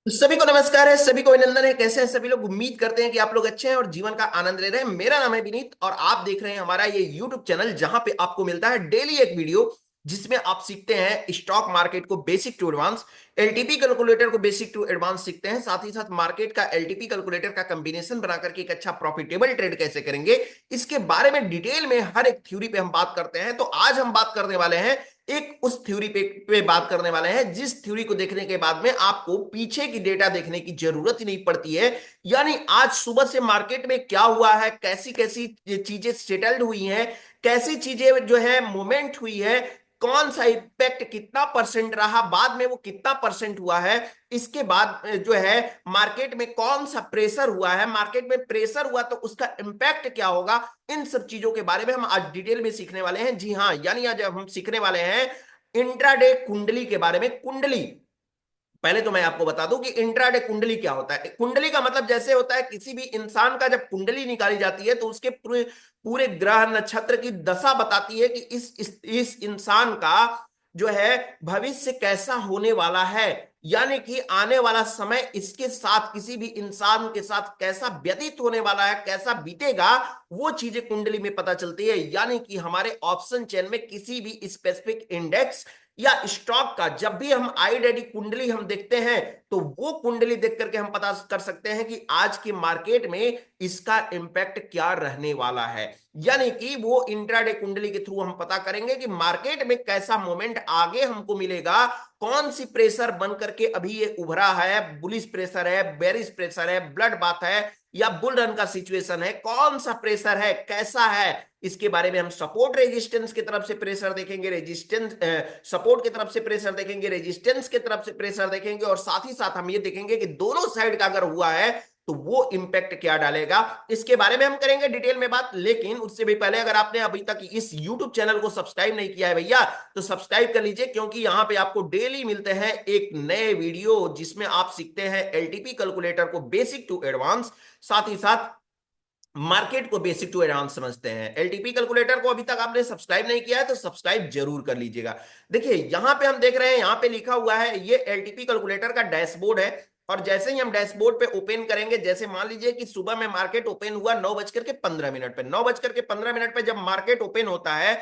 तो सभी को नमस्कार है, सभी को अभिनंदन है। कैसे हैं सभी लोग? उम्मीद करते हैं कि आप लोग अच्छे हैं और जीवन का आनंद ले रहे हैं। मेरा नाम है विनीत और आप देख रहे हैं हमारा ये यूट्यूब चैनल, जहां पे आपको मिलता है डेली एक वीडियो जिसमें आप सीखते हैं स्टॉक मार्केट को basic to advance, LTP calculator को बेसिक टू एडवांस सीखते हैं। साथ ही साथ मार्केट का एलटीपी कैलकुलेटर का कॉम्बिनेशन बना करके एक अच्छा प्रॉफिटेबल ट्रेड कैसे करेंगे, इसके बारे में डिटेल में हर एक थ्योरी पे हम बात करते हैं। तो आज हम बात करने वाले हैं एक उस थ्योरी पे बात करने वाले हैं जिस थ्योरी को देखने के बाद में आपको पीछे की डेटा देखने की जरूरत ही नहीं पड़ती है। यानी आज सुबह से मार्केट में क्या हुआ है, कैसी कैसी चीजें सेटल्ड हुई हैं, कैसी चीजें जो है मूवमेंट हुई है, कौन सा इम्पैक्ट कितना परसेंट रहा, बाद में वो कितना परसेंट हुआ है, इसके बाद जो है मार्केट में कौन सा प्रेशर हुआ है, मार्केट में प्रेशर हुआ तो उसका इम्पैक्ट क्या होगा, इन सब चीजों के बारे में हम आज डिटेल में सीखने वाले हैं। जी हाँ, यानी आज हम सीखने वाले हैं इंट्राडे कुंडली के बारे में। कुंडली, पहले तो मैं आपको बता दूं कि इंट्राडे कुंडली क्या होता है। कुंडली का मतलब जैसे होता है किसी भी इंसान का जब कुंडली निकाली जाती है तो उसके पूरे पूरे ग्रह नक्षत्र की दशा बताती है कि इस इंसान का जो है भविष्य कैसा होने वाला है, यानी कि आने वाला समय इसके साथ, किसी भी इंसान के साथ कैसा व्यतीत होने वाला है, कैसा बीतेगा, वो चीजें कुंडली में पता चलती है। यानी कि हमारे ऑप्शन चेन में किसी भी स्पेसिफिक इंडेक्स या स्टॉक का जब भी हम आईडेडी कुंडली हम देखते हैं तो वो कुंडली देख करके हम पता कर सकते हैं कि आज की मार्केट में इसका इंपैक्ट क्या रहने वाला है। यानी कि वो इंट्राडे कुंडली के थ्रू हम पता करेंगे कि मार्केट में कैसा मोमेंट आगे हमको मिलेगा, कौन सी प्रेशर बन करके अभी ये उभरा है, बुलिश प्रेशर है, बेरिश प्रेशर है, ब्लड बाथ है या बुल रन का सिचुएशन है, कौन सा प्रेशर है, कैसा है, इसके बारे में हम सपोर्ट रेजिस्टेंस की तरफ से प्रेशर देखेंगे, रेजिस्टेंस सपोर्ट की तरफ से प्रेशर देखेंगे, रेजिस्टेंस की तरफ से प्रेशर देखेंगे, और साथ ही साथ हम ये देखेंगे कि दोनों साइड का अगर हुआ है तो वो इंपैक्ट क्या डालेगा, इसके बारे में हम करेंगे डिटेल में बात। लेकिन उससे भी पहले अगर आपने अभी तक इस YouTube चैनल को सब्सक्राइब नहीं किया है भैया, तो सब्सक्राइब कर लीजिए, क्योंकि यहां पे आपको डेली मिलते हैं एक नए वीडियो जिसमें आप सीखते हैं एलटीपी कैलकुलेटर को बेसिक टू एडवांस, साथ ही साथ मार्केट को बेसिक टू एडवांस समझते हैं। एलटीपी कैलकुलेटर को अभी तक आपने सब्सक्राइब नहीं किया है तो सब्सक्राइब जरूर कर लीजिएगा। देखिए यहां पे हम देख रहे हैं, यहां पे लिखा हुआ है ये एलटीपी कैलकुलेटर का डैशबोर्ड है। और जैसे ही हम डैशबोर्ड पे ओपन करेंगे, जैसे मान लीजिए कि सुबह में मार्केट ओपन हुआ 9:15 पे, 9:15 पे जब मार्केट ओपन होता है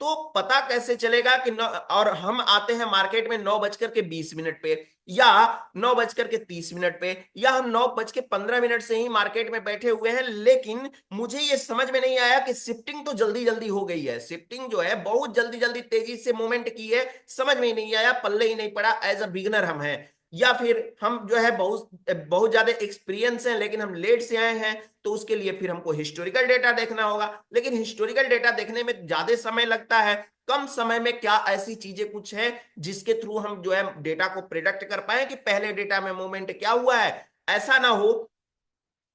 तो पता कैसे चलेगा कि और हम आते हैं मार्केट में 9:20 पे या 9:30 पे, या हम 9:15 से ही मार्केट में बैठे हुए हैं, लेकिन मुझे ये समझ में नहीं आया कि शिफ्टिंग तो जल्दी जल्दी हो गई है, शिफ्टिंग जो है बहुत जल्दी जल्दी तेजी से मूवमेंट की है, समझ में ही नहीं आया, पल्ले ही नहीं पड़ा। एज अ बिगनर हम हैं, या फिर हम जो है बहुत बहुत ज्यादा एक्सपीरियंस हैं लेकिन हम लेट से आए हैं, तो उसके लिए फिर हमको हिस्टोरिकल डेटा देखना होगा। लेकिन हिस्टोरिकल डेटा देखने में ज्यादा समय लगता है, कम समय में क्या ऐसी चीजें कुछ है जिसके थ्रू हम जो है डेटा को प्रिडिक्ट कर पाए कि पहले डेटा में मूवमेंट क्या हुआ है। ऐसा ना हो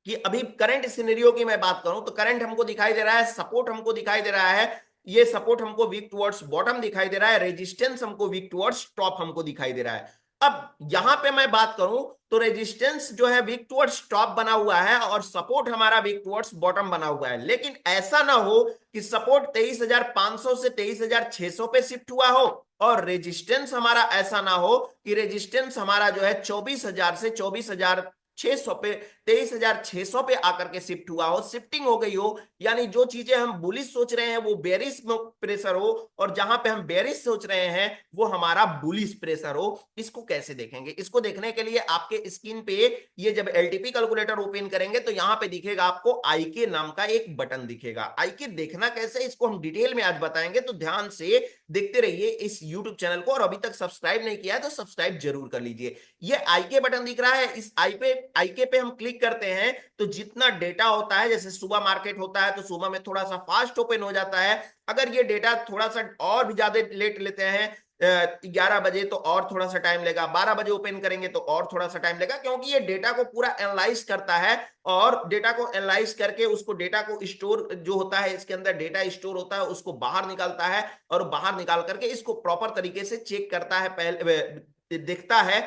कि अभी करंट सिनेरियो की मैं बात करूं तो करंट हमको दिखाई दे रहा है, सपोर्ट हमको दिखाई दे रहा है, ये सपोर्ट हमको वीक टुवर्ड्स बॉटम दिखाई दे रहा है, रेजिस्टेंस हमको वीक टुवर्ड्स टॉप हमको दिखाई दे रहा है। अब यहां पे मैं बात करूं तो रेजिस्टेंस जो है वीक टुवर्ड्स टॉप बना हुआ है और सपोर्ट हमारा वीक टुवर्ड्स बॉटम बना हुआ है, लेकिन ऐसा ना हो कि सपोर्ट 23,500 से 23,600 पे शिफ्ट हुआ हो और रेजिस्टेंस हमारा ऐसा ना हो कि रेजिस्टेंस हमारा जो है 24,000 से 24,600 पे, 23,600 पे आकर के शिफ्ट हुआ हो, शिफ्टिंग हो गई हो, यानी जो चीजें हम बुलिश सोच रहे हैं वो बेरिश प्रेशर हो और जहां पे हम बेरिश सोच रहे हैं वो हमारा बुलिश प्रेशर हो। इसको कैसे देखेंगे? इसको देखने के लिए आपके स्क्रीन पे ये जब एलटीपी कैलकुलेटर ओपन करेंगे तो यहां पे दिखेगा आपको आईके नाम का एक बटन दिखेगा। आईके देखना कैसे, इसको हम डिटेल में आज बताएंगे, तो ध्यान से देखते रहिए इस यूट्यूब चैनल को, और अभी तक सब्सक्राइब नहीं किया है तो सब्सक्राइब जरूर कर लीजिए। ये आईके बटन दिख रहा है, इस आईके पे हम क्लिक करते हैं तो जितना डेटा होता है, जैसे सुबह मार्केट होता है तो सुबह में थोड़ा सा फास्ट ओपन हो जाता है, अगर ये डेटा थोड़ा सा और भी ज्यादा लेट लेते हैं 11 बजे तो और थोड़ा सा टाइम लेगा, 12 बजे ओपन करेंगे तो और थोड़ा सा टाइम लेगा, क्योंकि ये डेटा को पूरा एनालाइज करता है और डेटा को एनालाइज करके उसको डेटा को स्टोर जो होता है, इसके अंदर डेटा स्टोर होता है उसको बाहर निकालता है, और बाहर निकाल करके इसको प्रॉपर तरीके से चेक करता है, पहले देखता है,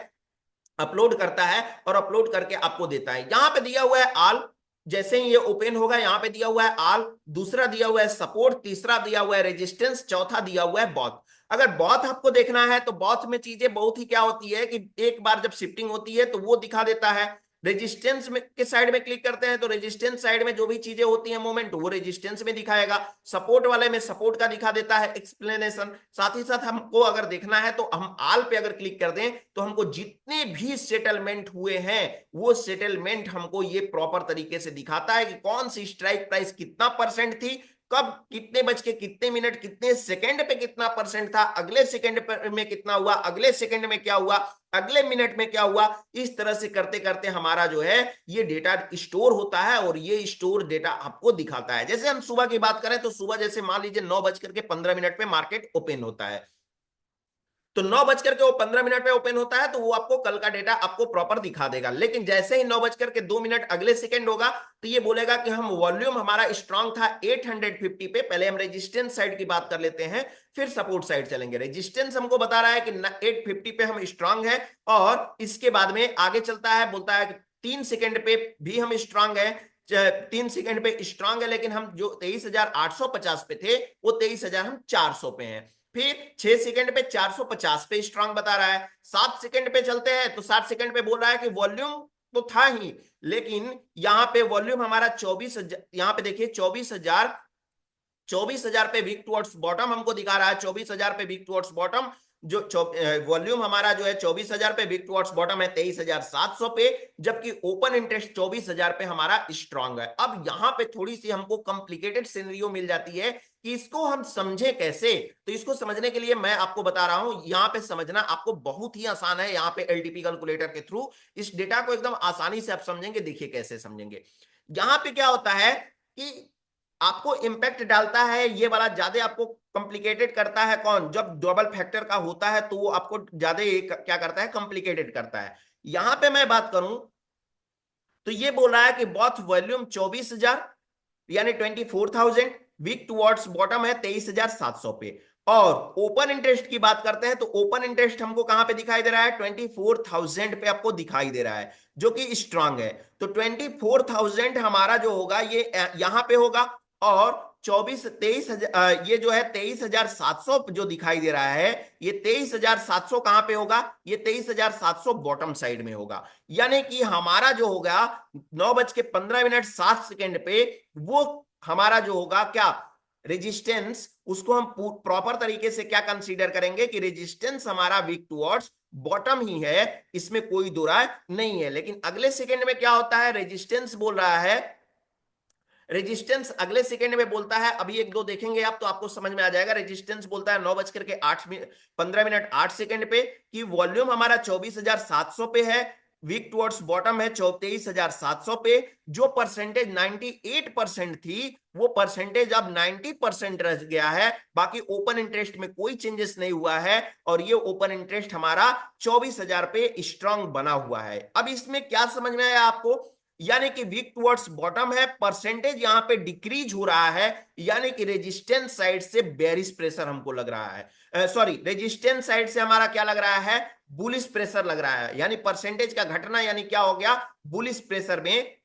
अपलोड करता है और अपलोड करके आपको देता है। यहां पे दिया हुआ है आल, जैसे ही ये ओपन होगा यहां पे दिया हुआ है आल, दूसरा दिया हुआ है सपोर्ट, तीसरा दिया हुआ है रेजिस्टेंस, चौथा दिया हुआ है बॉथ। अगर बॉथ आपको देखना है तो बॉथ में चीजें बहुत ही क्या होती है कि एक बार जब शिफ्टिंग होती है तो वो दिखा देता है। रेजिस्टेंस में के साइड में क्लिक करते हैं तो रेजिस्टेंस साइड में जो भी चीजें होती हैं मूवमेंट वो रेजिस्टेंस में दिखाएगा। सपोर्ट वाले में सपोर्ट का दिखा देता है एक्सप्लेनेशन। साथ ही साथ हमको अगर देखना है तो हम आल पे अगर क्लिक कर दें तो हमको जितने भी सेटलमेंट हुए हैं वो सेटलमेंट हमको ये प्रॉपर तरीके से दिखाता है कि कौन सी स्ट्राइक प्राइस कितना परसेंट थी, कब कितने बज के कितने मिनट कितने सेकंड पे कितना परसेंट था, अगले सेकंड में कितना हुआ, अगले सेकंड में क्या हुआ, अगले मिनट में क्या हुआ। इस तरह से करते करते हमारा जो है ये डेटा स्टोर होता है और ये स्टोर डेटा आपको दिखाता है। जैसे हम सुबह की बात करें तो सुबह जैसे मान लीजिए 9:15 पे मार्केट ओपन होता है, तो 9:15 पे ओपन होता है तो वो आपको कल का डेटा आपको प्रॉपर दिखा देगा। लेकिन जैसे ही 9:02 अगले सेकंड होगा तो ये बोलेगा कि हम वॉल्यूम हमारा स्ट्रांग था 850 पे। पहले हम रेजिस्टेंस साइड की बात कर लेते हैं फिर सपोर्ट साइड चलेंगे। रेजिस्टेंस हमको बता रहा है कि 850 पे हम स्ट्रांग है और इसके बाद में आगे चलता है, बोलता है कि 3 सेकंड पे भी हम स्ट्रांग है। 3 सेकंड पे स्ट्रांग है लेकिन हम जो 23,850 पे थे वो 23,400 पे हैं। फिर 6 सेकंड पे 450 पे स्ट्रांग बता रहा है। 7 सेकंड पे चलते हैं तो 7 सेकंड पे बोल रहा है कि वॉल्यूम तो था ही लेकिन यहां पे वॉल्यूम हमारा 24,000, यहां पे देखिए 24,000 पे वीक टुवर्ड्स बॉटम हमको दिखा रहा है। 24,000 पे वीक टुवर्ड्स बॉटम जो वॉल्यूम हमारा जो है 24,000 पे, वीक टुवर्ड्स बॉटम है 23,700 पे, जबकि ओपन इंटरेस्ट 24,000 पे हमारा स्ट्रांग है। अब यहां पे थोड़ी सी हमको कॉम्प्लिकेटेड सिनेरियो मिल जाती है कि इसको हम समझे कैसे। तो इसको समझने के लिए मैं आपको बता रहा हूं, यहां पे समझना आपको बहुत ही आसान है। यहां पे एलटीपी कैलकुलेटर के थ्रू इस डेटा को एकदम आसानी से आप समझेंगे। देखिए कैसे समझेंगे। यहां पे क्या होता है कि आपको इंपैक्ट डालता है ये वाला, ज्यादा आपको कॉम्प्लिकेटेड करता है कौन, जब डबल फैक्टर का होता है तो वो आपको ज्यादा क्या करता है, कॉम्प्लिकेटेड करता है। यहां पे मैं बात करूं तो ये बोल रहा है कि बॉथ वॉल्यूम 24,000 यानी 24,000, वीक टुवर्ड्स बॉटम है 23,700 पे। और ओपन इंटरेस्ट की बात करते हैं तो ओपन इंटरेस्ट हमको कहां पे दिखाई दे रहा है, 24,000 पे आपको दिखाई दे रहा है जो कि स्ट्रांग है। तो 24,000 हमारा जो होगा ये यहां पे होगा और 23,000 ये जो है 23,700 जो दिखाई दे रहा है ये 23,700 कहां पे होगा, ये 23,700 बॉटम साइड में होगा। यानी कि हमारा जो होगा 9:15 पे वो हमारा जो होगा क्या, रेजिस्टेंस, उसको हम प्रॉपर तरीके से क्या कंसीडर करेंगे कि रेजिस्टेंस हमारा वीक टुवर्ड्स बॉटम ही है, इसमें कोई दो राय नहीं है। लेकिन अगले सेकंड में क्या होता है, रेजिस्टेंस बोल रहा है, रेजिस्टेंस अगले सेकंड में बोलता है, अभी एक दो देखेंगे आप तो आपको समझ में आ जाएगा। रेजिस्टेंस बोलता है 9:15 पे कि वॉल्यूम हमारा 24,700 पे है, वीक टुवर्ड्स बॉटम है 23,700 पे। जो परसेंटेज 98% थी वो परसेंटेज अब 90% रह गया है। बाकी ओपन इंटरेस्ट में कोई चेंजेस नहीं हुआ है और ये ओपन इंटरेस्ट हमारा 24,000 पे स्ट्रांग बना हुआ है। अब इसमें क्या समझ में आया आपको, यानी कि वीक टुवर्ड्स बॉटम है, परसेंटेज यहां पे डिक्रीज हो रहा है, यानी कि रेजिस्टेंस साइड से बेरिश प्रेशर हमको लग रहा है, सॉरी रेजिस्टेंस साइड से हमारा क्या लग रहा है, बुलिश प्रेशर लग रहा है। यानी परसेंटेज का घटना यानी क्या हो गया, बुलिश प्रेशर में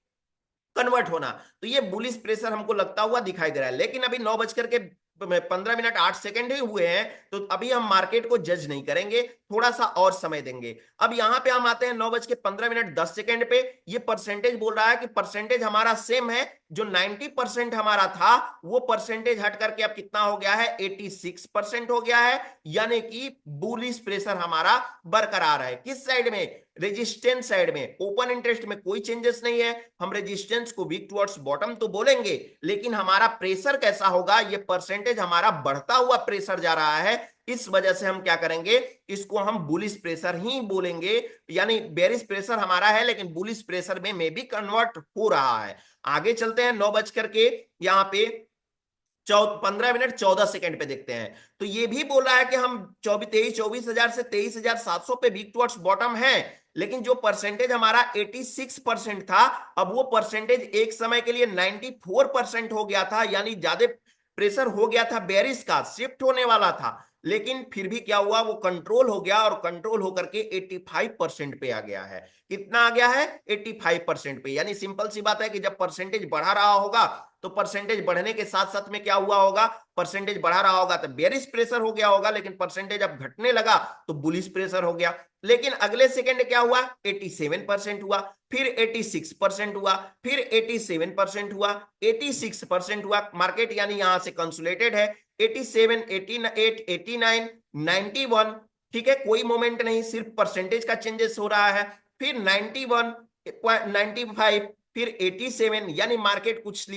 कन्वर्ट होना। तो ये बुलिश प्रेशर हमको लगता हुआ दिखाई दे रहा है। लेकिन अभी 9:15 ही हुए हैं तो अभी हम मार्केट को जज नहीं करेंगे, थोड़ा सा और समय देंगे। अब यहां पे हम आते हैं 9:15 पे। ये परसेंटेज बोल रहा है कि परसेंटेज हमारा सेम है, जो 90% हमारा था वो परसेंटेज हट करके अब कितना हो गया है, 86% हो गया है। यानी कि बुलिश प्रेशर हमारा बरकरार है। किस साइड में, रेजिस्टेंस साइड में। ओपन इंटरेस्ट में कोई चेंजेस नहीं है, हम रेजिस्टेंस को वीक टुवर्ड्स बॉटम तो बोलेंगे लेकिन हमारा प्रेशर कैसा होगा, ये परसेंटेज हमारा बढ़ता हुआ प्रेशर जा रहा है। इस वजह से हम क्या करेंगे, इसको हम बुलिश प्रेशर ही बोलेंगे। यानी बेरिश प्रेशर हमारा है लेकिन बुलिश प्रेशर में भी कन्वर्ट हो रहा है। आगे चलते हैं 9 बज करके यहां पे 15 मिनट 14 सेकंड पे देखते हैं। तो ये भी बोल रहा है कि हम 24,000 से 23,700 पे वीक टुवर्ड्स बॉटम है, लेकिन जो परसेंटेज हमारा 86% था अब वो परसेंटेज एक समय के लिए 94% हो गया था। यानी ज्यादा प्रेशर हो गया था, बेरिश का शिफ्ट होने वाला था। लेकिन फिर भी क्या हुआ, वो कंट्रोल हो गया और कंट्रोल होकर के 85% पे आ गया है। कितना आ गया है? 85% पे। यानी सिंपल सी बात है कि जब परसेंटेज बढ़ा रहा होगा तो परसेंटेज बढ़ने के साथ साथ में क्या हुआ होगा, परसेंटेज बढ़ा रहा होगा तो बेरिश प्रेशर हो गया होगा, लेकिन परसेंटेज अब घटने लगा तो बुलिश प्रेशर हो गया। लेकिन अगले सेकंड क्या हुआ, 87% हुआ, फिर 86% हुआ, फिर 87% हुआ, 86% हुआ। मार्केट यानी यहां से कंसोलिडेटेड है। 87, 88, 89, 91, ठीक है, कोई मोमेंट नहीं, सिर्फ परसेंटेज का चेंजेस हो रहा है। फिर 91, 95, फिर 87, यानी मार्केट कुछ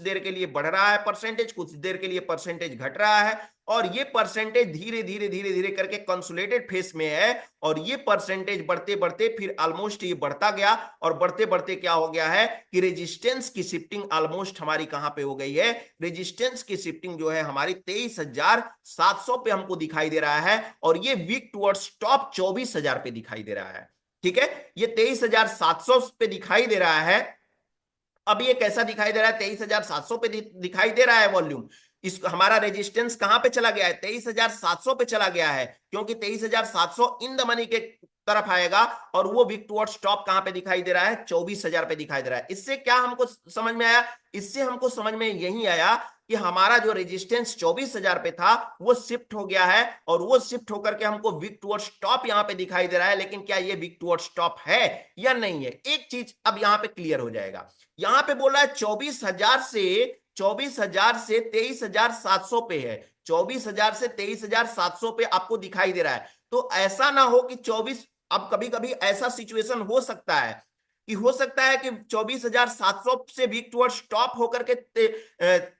देर के लिए बढ़ रहा है परसेंटेज, कुछ देर के लिए परसेंटेज घट रहा है, और ये परसेंटेज धीरे धीरे धीरे धीरे करके कंसोलिडेटेड फेस में है। और ये परसेंटेज बढ़ते बढ़ते फिर ऑलमोस्ट ये बढ़ता गया, और बढ़ते बढ़ते क्या हो गया है कि रेजिस्टेंस की शिफ्टिंग ऑलमोस्ट हमारी कहां पे हो गई है, रेजिस्टेंस की शिफ्टिंग जो है हमारी 23,700 पे हमको दिखाई दे रहा है, और ये वीक टुवर्ड्स टॉप 24,000 पे दिखाई दे रहा है। ठीक है, ये 23,700 पे दिखाई दे रहा है। अब ये कैसा दिखाई दे रहा है, 23,700 पे दिखाई दे रहा है वॉल्यूम। इस हमारा रेजिस्टेंस कहां पे चला गया है, 23,700 पे चला गया है, क्योंकि 23,700 इन द मनी के तरफ आएगा, और वो वीक टुवर्ड्स टॉप कहां पे दिखाई दे रहा है, 24,000 पे दिखाई दे रहा है। इससे क्या हमको समझ में आया, इससे हमको समझ में यही आया कि हमारा जो रेजिस्टेंस 24,000 पे था वो शिफ्ट हो गया है, और वो शिफ्ट होकर के हमको वीक टुवर्ड्स टॉप यहां पे दिखाई दे रहा है। लेकिन क्या ये वीक टुवर्ड्स टॉप है या नहीं है, एक चीज अब यहां पे क्लियर हो जाएगा। यहां पे बोला है 24,000 से 23,700 पे है, 24,000 से 23,700 पे आपको दिखाई दे रहा है। तो ऐसा ना हो कि 24, अब कभी कभी ऐसा सिचुएशन हो सकता है कि 24,700 से वीक टुवर्ड्स टॉप होकर के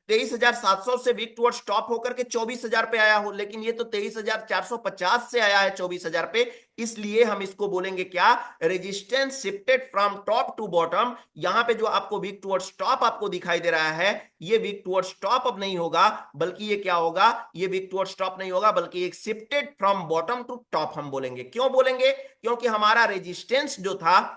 23,700 से वीक टुवर्ड्स टॉप होकर के 24,000 पे आया हो, लेकिन ये तो 23,450 से आया है 24,000 पे। इसलिए हम इसको बोलेंगे क्या, resistance shifted from top to bottom. यहां पे जो आपको वीक टुवर्ड्स टॉप आपको दिखाई दे रहा है, ये वीक टुवर्ड्स टॉप अब नहीं होगा, बल्कि ये क्या होगा, ये वीक टुवर्ड्स टॉप नहीं होगा, बल्कि एक shifted from bottom to top हम बोलेंगे। क्यों बोलेंगे, क्योंकि हमारा रेजिस्टेंस जो था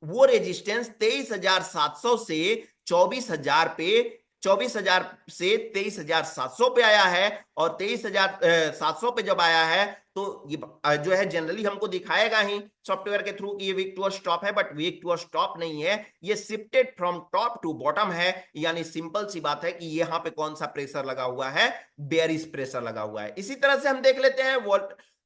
वो रेजिस्टेंस 23,700 से 24,000 पे, 24,000 से 23,700 पे आया है, और 23,700 पे जब आया है तो ये जो है जनरली हमको दिखाएगा ही सॉफ्टवेयर के थ्रू कि ये वीक टू स्टॉप है, बट वीक टू स्टॉप नहीं है, ये shifted from top to bottom है। यानी सिंपल सी बात है कि यहाँ पे कौन सा प्रेशर लगा हुआ है, बेयरिश प्रेशर लगा हुआ है। इसी तरह से हम देख लेते हैं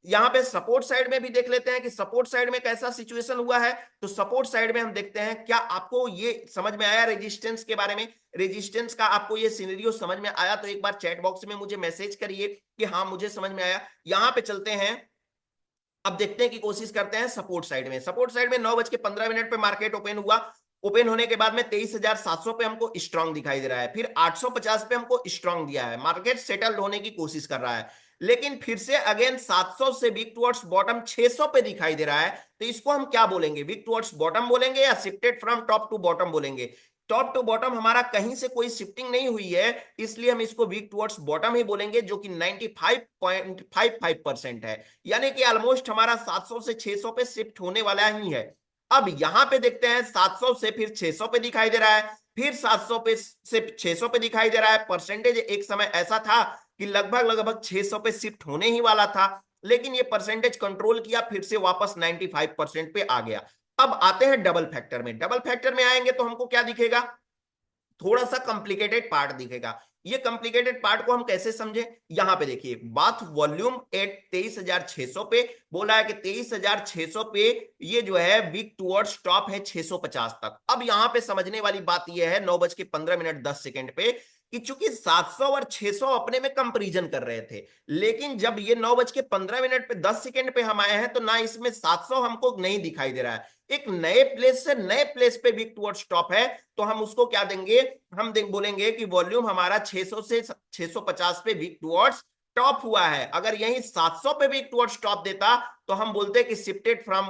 यहाँ पे सपोर्ट साइड में भी देख लेते हैं कि सपोर्ट साइड में कैसा सिचुएशन हुआ है। तो सपोर्ट साइड में हम देखते हैं, क्या आपको ये समझ में आया रेजिस्टेंस के बारे में, रेजिस्टेंस का आपको ये सिनेरियो समझ में आया तो एक बार चैट बॉक्स में मुझे मैसेज करिए कि हाँ मुझे समझ में आया। यहां पे चलते हैं, अब देखते हैं कि कोशिश करते हैं सपोर्ट साइड में। सपोर्ट साइड में 9:15 पे मार्केट ओपन हुआ। ओपन होने के बाद में 23,700 पे हमको स्ट्रांग दिखाई दे रहा है, फिर 850 पे हमको स्ट्रांग दिया है, मार्केट सेटल्ड होने की कोशिश कर रहा है। लेकिन फिर से अगेन 700 से वीक टुवर्ड्स बॉटम 600 पे दिखाई दे रहा है। तो इसको हम क्या बोलेंगे, वीक टुवर्ड्स बॉटम बोलेंगे या shifted from top to bottom बोलेंगे। टॉप टू बॉटम हमारा कहीं से कोई शिफ्टिंग नहीं हुई है, इसलिए हम इसको वीक टुवर्ड्स बॉटम ही बोलेंगे, जो कि 95.55% है। यानी कि ऑलमोस्ट हमारा 700 से 600 पे शिफ्ट होने वाला ही है। अब यहां पे देखते हैं 700 से फिर 600 पे दिखाई दे रहा है, फिर 700 पे से 600 पे दिखाई दे रहा है। परसेंटेज एक समय ऐसा था कि लगभग लगभग 600 पे शिफ्ट होने ही वाला था, लेकिन ये परसेंटेज कंट्रोल किया, फिर से वापस 95% पे आ गया। अब आते हैं डबल फैक्टर में। डबल फैक्टर में आएंगे तो हमको क्या दिखेगा, थोड़ा सा कॉम्प्लिकेटेड पार्ट दिखेगा। ये कॉम्प्लिकेटेड पार्ट को हम कैसे समझे, यहां पे देखिए, बात वॉल्यूम एट 23,600 पे बोला है कि 23,600 पे ये जो है वीक टुवर्ड्स टॉप है 650 तक। अब यहां पे समझने वाली बात ये है 9:15 पे कि चूंकि 700 और 600 अपने में कंपैरिजन कर रहे थे, लेकिन जब ये 9:15 पे 10 सेकेंड पे हम आए हैं तो ना इसमें 700 हमको नहीं दिखाई दे रहा है। एक नए प्लेस से नए प्लेस पे वीक टुवर्ड्स टॉप है, तो हम उसको क्या देंगे, हम बोलेंगे कि वॉल्यूम हमारा 600 से 650 पे वीक टुवर्ड्स टॉप हुआ है। अगर यही 700 पे वीक टुवर्ड्स टॉप देता तो हम बोलते कि शिफ्टेड फ्रॉम,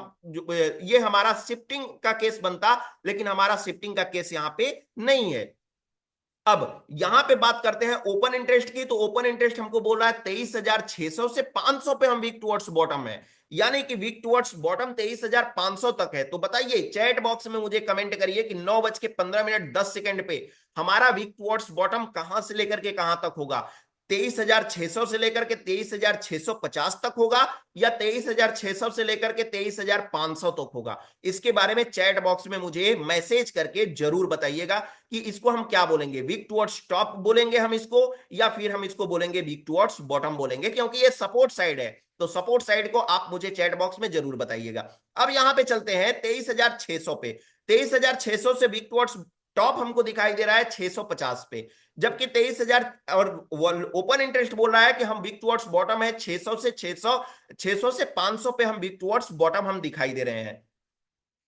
ये हमारा शिफ्टिंग का केस बनता, लेकिन हमारा शिफ्टिंग का केस यहां पे नहीं है। अब यहां पे बात करते हैं ओपन इंटरेस्ट की। तो ओपन इंटरेस्ट हमको बोल रहा है 23,600 से 500 पे हम वीक टुवर्ड्स बॉटम है, यानी कि वीक टुवर्ड्स बॉटम 23,500 तक है। तो बताइए चैट बॉक्स में मुझे कमेंट करिए कि 9:15 10 सेकंड पे हमारा वीक टुवर्ड्स बॉटम कहां से लेकर के कहां तक होगा। 23,600 से लेकर के 23,650 तक होगा या 23,600 से लेकर के 23,500 तक होगा? इसके बारे में चैट बॉक्स में मुझे मैसेज करके जरूर बताइएगा कि इसको हम क्या बोलेंगे, वीक टुवर्ड्स टॉप बोलेंगे हम इसको, या फिर हम इसको बोलेंगे वीक टुवर्ड्स बॉटम बोलेंगे, क्योंकि ये सपोर्ट साइड है। तो सपोर्ट साइड को आप मुझे चैट बॉक्स में जरूर बताइएगा। अब यहां पे चलते हैं 23,600 पे। 23,600 से वीक टुवर्ड्स टॉप हमको दिखाई दे रहा है 650 पे, जबकि 23,000 और ओपन इंटरेस्ट बोल रहा है कि हम वीक टुवर्ड्स बॉटम है 600 से 500 पे हम वीक टुवर्ड्स बॉटम हम दिखाई दे रहे हैं।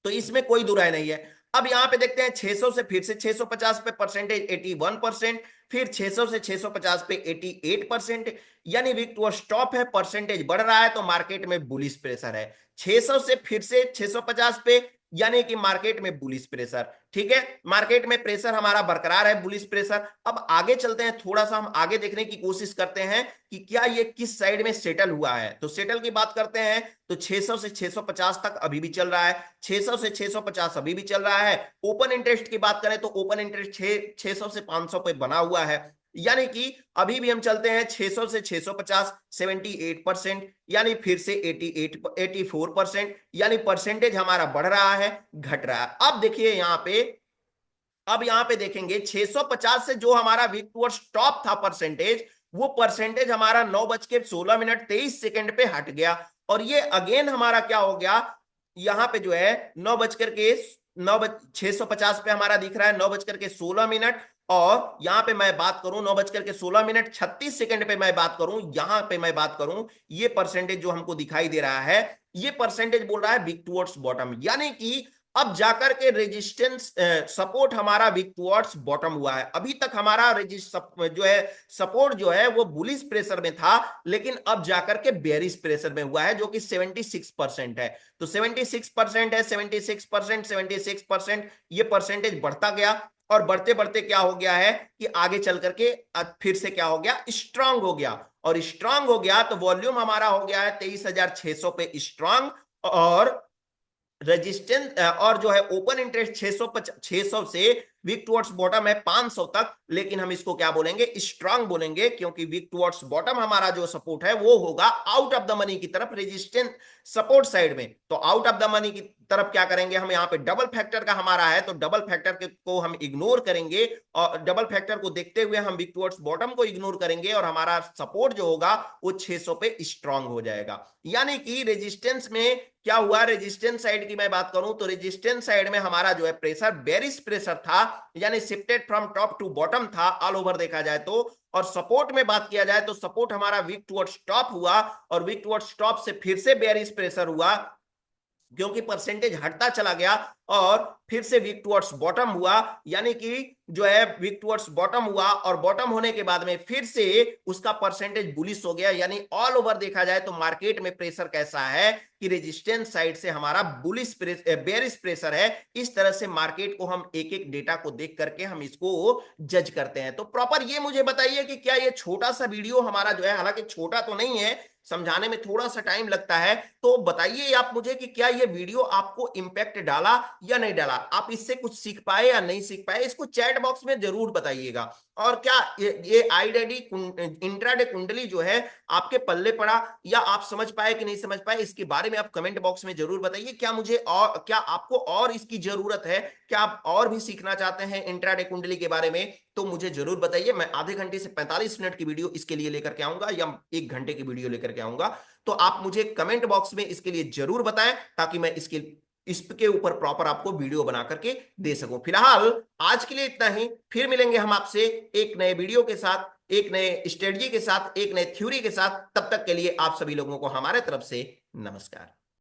तो इसमें कोई दो राय नहीं है। अब यहां पे देखते हैं 600 से फिर से 650 पे परसेंटेज 81%, फिर 600 से 650 पे 88%, यानी वीक टुवर्ड्स टॉप है, परसेंटेज बढ़ रहा है, तो मार्केट में बुलिश प्रेशर है। 600 से फिर से 650 पे, यानी कि मार्केट में बुलिश प्रेशर। ठीक है, मार्केट में प्रेशर हमारा बरकरार है, बुलिश प्रेशर। अब आगे चलते हैं, थोड़ा सा हम आगे देखने की कोशिश करते हैं कि क्या ये किस साइड में सेटल हुआ है। तो सेटल की बात करते हैं तो 600 से 650 तक अभी भी चल रहा है, 600 से 650 अभी भी चल रहा है। ओपन इंटरेस्ट की बात करें तो ओपन इंटरेस्ट 600 से 500 पे बना हुआ है, यानी कि अभी भी हम चलते हैं 600 से 650, 78%, यानी फिर से 84%, यानी परसेंटेज हमारा बढ़ रहा है, घट रहा है। अब देखिए अब यहां पे देखेंगे 650 से जो हमारा वीक टुवर्ड्स टॉप था परसेंटेज, वो परसेंटेज हमारा 9:16 पे हट गया, और ये अगेन हमारा क्या हो गया, यहां पे जो है 650 पे हमारा दिख रहा है 9:16, और यहां पे मैं बात करूं 9:16 पे मैं बात करूं, यहां पे मैं बात करूं, ये परसेंटेज जो हमको दिखाई दे रहा है, ये परसेंटेज बोल रहा है वीक टुवर्ड्स बॉटम, यानी कि अब जाकर के रेजिस्टेंस सपोर्ट हमारा वीक टुवर्ड्स बॉटम हुआ है। अभी तक हमारा जो है सपोर्ट जो है वो बुलिश प्रेशर में था, लेकिन अब जाकर के बेरिश प्रेशर में हुआ है, जो कि 76% है। तो 76% है, 76%, 76%, ये परसेंटेज बढ़ता गया, और बढ़ते बढ़ते क्या हो गया है कि आगे चल करके फिर से क्या हो गया, स्ट्रांग हो गया, और स्ट्रांग हो गया तो वॉल्यूम हमारा हो गया है 23,600 पे स्ट्रांग, और रेजिस्टेंस और जो है ओपन इंटरेस्ट 600 से वीक टुवर्ड्स बॉटम है 500 तक, लेकिन हम इसको क्या बोलेंगे, स्ट्रांग बोलेंगे, क्योंकि वीक टुवर्ड्स बॉटम हमारा जो सपोर्ट है वो होगा आउट ऑफ द मनी की तरफ, रेजिस्टेंस सपोर्ट साइड में। तो आउट ऑफ द मनी की तरफ क्या करेंगे हम, यहाँ पे डबल फैक्टर का हमारा है, तो डबल फैक्टर को हम इग्नोर करेंगे, और डबल फैक्टर को देखते हुए हम वीक टुवर्ड्स बॉटम को इग्नोर करेंगे, और हमारा सपोर्ट जो होगा वो 600 पे स्ट्रांग हो जाएगा। यानी कि रेजिस्टेंस में क्या हुआ, रेजिस्टेंस साइड की मैं बात करूं तो रेजिस्टेंस साइड में हमारा जो है प्रेशर बेरिश प्रेशर था, यानी shifted from top to bottom था ऑल ओवर देखा जाए तो। और सपोर्ट में बात किया जाए तो सपोर्ट हमारा वीक टुवर्ड्स टॉप हुआ, और वीक टुवर्ड्स टॉप से फिर से बेरिश प्रेशर हुआ, क्योंकि परसेंटेज हटता चला गया, और फिर से वीक टुवर्ड्स बॉटम हुआ, यानी कि जो है वीक टुवर्ड्स बॉटम हुआ, और बॉटम होने के बाद में फिर से उसका परसेंटेज बुलिश हो गया। यानी ऑल ओवर देखा जाए तो मार्केट में प्रेशर कैसा है कि रेजिस्टेंस साइड से हमारा बुलिश बेरिश प्रेशर है। इस तरह से मार्केट को हम एक एक डेटा को देख करके हम इसको जज करते हैं। तो प्रॉपर ये मुझे बताइए कि क्या ये छोटा सा वीडियो हमारा जो है, हालांकि छोटा तो नहीं है, समझाने में थोड़ा सा टाइम लगता है, तो बताइए आप मुझे कि क्या ये वीडियो आपको इंपैक्ट डाला या नहीं डाला, आप इससे कुछ सीख पाए या नहीं सीख पाए, इसको चैट बॉक्स में जरूर बताइएगा। और क्या ये आईडीडी इंट्राडे कुंडली जो है आपके पल्ले पड़ा, या आप समझ पाए कि नहीं समझ पाए, इसके बारे में आप कमेंट बॉक्स में जरूर बताइए। क्या आपको और इसकी जरूरत है, क्या आप और भी सीखना चाहते हैं इंट्राडे कुंडली के बारे में, तो मुझे जरूर बताइए। मैं आधे घंटे से 45 मिनट की वीडियो इसके लिए लेकर के आऊंगा, या 1 घंटे की वीडियो लेकर के आऊंगा। तो आप मुझे कमेंट बॉक्स में इसके लिए जरूर बताएं, ताकि मैं इसके ऊपर प्रॉपर आपको वीडियो बना करके दे सकूं। फिलहाल आज के लिए इतना ही, फिर मिलेंगे हम आपसे एक नए वीडियो के साथ, एक नए स्ट्रेटजी के साथ, एक नए थ्योरी के साथ। तब तक के लिए आप सभी लोगों को हमारे तरफ से नमस्कार।